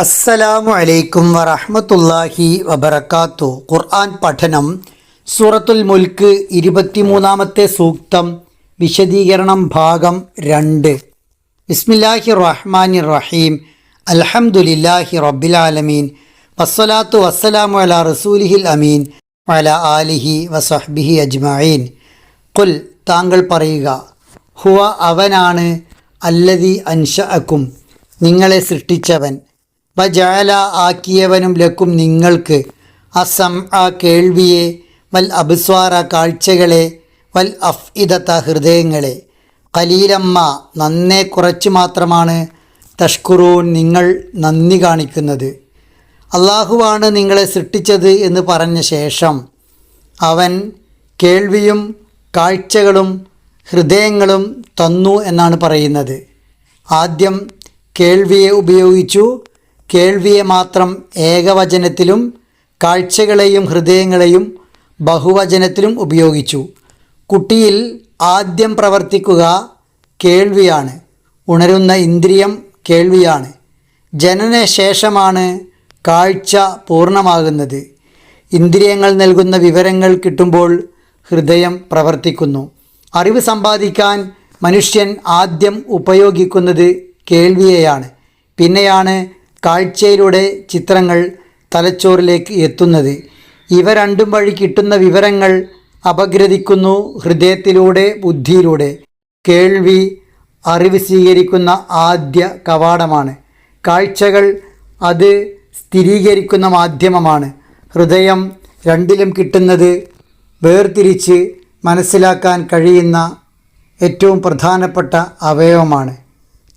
അസ്സലാമു അലൈക്കും വറഹ്മത്തുള്ളാഹി വബറകാതുഹു. ഖുർആൻ പഠനം. സൂറത്തുൽ മുൽക്ക് 23-ാമത്തെ സൂക്തം വിശദീകരണം ഭാഗം 2. ബിസ്മില്ലാഹിർ റഹ്മാനിർ റഹീം. അൽഹംദുലില്ലാഹി റബ്ബിൽ ആലമീൻ വസ്സലാത്തു വസ്സലാമു അലാ റസൂലിഹിൽ അമീൻ വഅലാ ആലിഹി വസഹ്ബിഹി അജ്മഈൻ. ഖുൽ, താങ്കൾ പറയുക, ഹുവ, അവനാണ്, അല്ലദീ അൻശഅക്കും, നിങ്ങളെ സൃഷ്ടിച്ചവൻ, വജഅല, ആക്കിയവനും, ലക്കും, നിങ്ങൾക്ക്, അസ്സംഅ, കേൾവിയെ, വൽ അബ്സ്വാറ, കാഴ്ചകളെ, വൽ അഫ്ഇദത, ഹൃദയങ്ങളെ, ഖലീലമ്മ, നന്നേ കുറച്ച് മാത്രമാണ്, തഷ്കുറൂൻ, നിങ്ങൾ നന്ദി കാണിക്കുന്നത്. അള്ളാഹുവാണ് നിങ്ങളെ സൃഷ്ടിച്ചത് എന്ന് പറഞ്ഞ ശേഷം അവൻ കേൾവിയും കാഴ്ചകളും ഹൃദയങ്ങളും തന്നു എന്നാണ് പറയുന്നത്. ആദ്യം കേൾവിയെ ഉപയോഗിച്ചു. കേൾവിയെ മാത്രം ഏകവചനത്തിലും കാഴ്ചകളെയും ഹൃദയങ്ങളെയും ബഹുവചനത്തിലും ഉപയോഗിച്ചു. കുട്ടിയിൽ ആദ്യം പ്രവർത്തിക്കുക കേൾവിയാണ്. ഉണരുന്ന ഇന്ദ്രിയം കേൾവിയാണ്. ജനനശേഷമാണ് കാഴ്ച പൂർണ്ണമാകുന്നത്. ഇന്ദ്രിയങ്ങൾ നൽകുന്ന വിവരങ്ങൾ കിട്ടുമ്പോൾ ഹൃദയം പ്രവർത്തിക്കുന്നു. അറിവ് സമ്പാദിക്കാൻ മനുഷ്യൻ ആദ്യം ഉപയോഗിക്കുന്നത് കേൾവിയെയാണ്. പിന്നെയാണ് കാഴ്ചയിലൂടെ ചിത്രങ്ങൾ തലച്ചോറിലേക്ക് എത്തുന്നത്. ഇവ രണ്ടും വഴി കിട്ടുന്ന വിവരങ്ങൾ അപഗ്രഥിക്കുന്നു ഹൃദയത്തിലൂടെ, ബുദ്ധിയിലൂടെ. കേൾവി അറിവ് സ്വീകരിക്കുന്ന ആദ്യ കവാടമാണ്. കാഴ്ചകൾ അത് സ്ഥിരീകരിക്കുന്ന മാധ്യമമാണ്. ഹൃദയം രണ്ടിലും കിട്ടുന്നത് വേർതിരിച്ച് മനസ്സിലാക്കാൻ കഴിയുന്ന ഏറ്റവും പ്രധാനപ്പെട്ട അവയവമാണ്.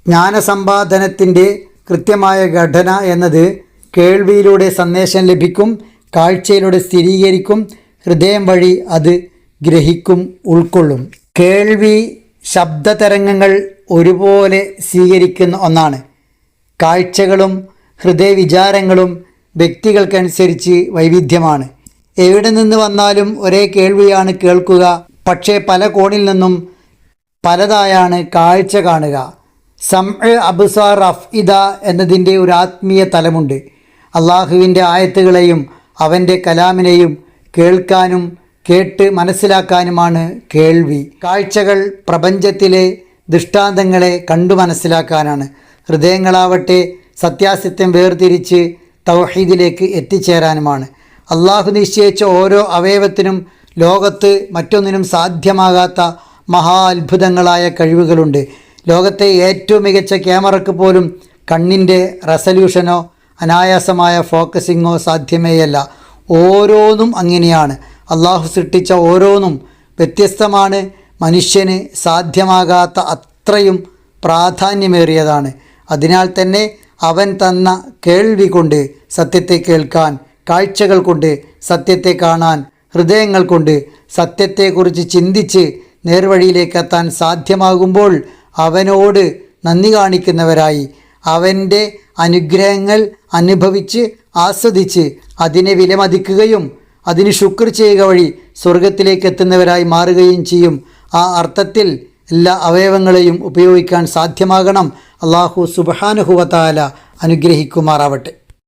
ജ്ഞാനസമ്പാദനത്തിൻ്റെ കൃത്യമായ ഘടന എന്നത് കേൾവിയിലൂടെ സന്ദേശം ലഭിക്കും, കാഴ്ചയിലൂടെ സ്ഥിരീകരിക്കും, ഹൃദയം വഴി അത് ഗ്രഹിക്കും, ഉൾക്കൊള്ളും. കേൾവി ശബ്ദതരംഗങ്ങൾ ഒരുപോലെ സ്വീകരിക്കുന്ന ഒന്നാണ്. കാഴ്ചകളും ഹൃദയവിചാരങ്ങളും വ്യക്തികൾക്കനുസരിച്ച് വൈവിധ്യമാണ്. എവിടെ നിന്ന് വന്നാലും ഒരേ കേൾവിയാണ് കേൾക്കുക. പക്ഷേ പല കോണിൽ നിന്നും പലതായാണ് കാഴ്ച കാണുക. സംഅ, അബ്സാർ, അഫ്ഇദ എന്നതിൻ്റെ ഒരു ആത്മീയ തലമുണ്ട്. അള്ളാഹുവിൻ്റെ ആയത്തുകളെയും അവൻ്റെ കലാമിനെയും കേൾക്കാനും കേട്ട് മനസ്സിലാക്കാനുമാണ് കേൾവി. കാഴ്ചകൾ പ്രപഞ്ചത്തിലെ ദൃഷ്ടാന്തങ്ങളെ കണ്ടു മനസ്സിലാക്കാനാണ്. ഹൃദയങ്ങളാവട്ടെ സത്യാസത്യം വേർതിരിച്ച് തൗഹീദിലേക്ക് എത്തിച്ചേരാനുമാണ്. അള്ളാഹു നിശ്ചയിച്ച ഓരോ അവയവത്തിനും ലോകത്ത് മറ്റൊന്നിനും സാധ്യമാകാത്ത മഹാ അത്ഭുതങ്ങളായ കഴിവുകളുണ്ട്. ലോകത്തെ ഏറ്റവും മികച്ച ക്യാമറയ്ക്ക് പോലും കണ്ണിൻ്റെ റെസല്യൂഷനോ അനായാസമായ ഫോക്കസിങ്ങോ സാധ്യമേയല്ല. ഓരോന്നും അങ്ങനെയാണ്. അള്ളാഹു സൃഷ്ടിച്ച ഓരോന്നും വ്യത്യസ്തമാണ്. മനുഷ്യന് സാധ്യമാകാത്ത അത്രയും പ്രാധാന്യമേറിയതാണ്. അതിനാൽ തന്നെ അവൻ തന്ന കേൾവി കൊണ്ട് സത്യത്തെ കേൾക്കാൻ, കാഴ്ചകൾ കൊണ്ട് സത്യത്തെ കാണാൻ, ഹൃദയങ്ങൾ കൊണ്ട് സത്യത്തെക്കുറിച്ച് ചിന്തിച്ച് നേർവഴിയിലേക്കെത്താൻ സാധ്യമാകുമ്പോൾ അവനോട് നന്ദി കാണിക്കുന്നവരായി, അവൻ്റെ അനുഗ്രഹങ്ങൾ അനുഭവിച്ച് ആസ്വദിച്ച് അതിനെ വിലമതിക്കുകയും അതിന് ശുക്ർ ചെയ്യുക വഴി സ്വർഗത്തിലേക്ക് എത്തുന്നവരായി മാറുകയും ചെയ്യും. ആ അർത്ഥത്തിൽ എല്ലാ അവയവങ്ങളെയും ഉപയോഗിക്കാൻ സാധ്യമാകണം. അല്ലാഹു സുബ്ഹാനഹു വ തആല അനുഗ്രഹിക്കുമാറാവട്ടെ.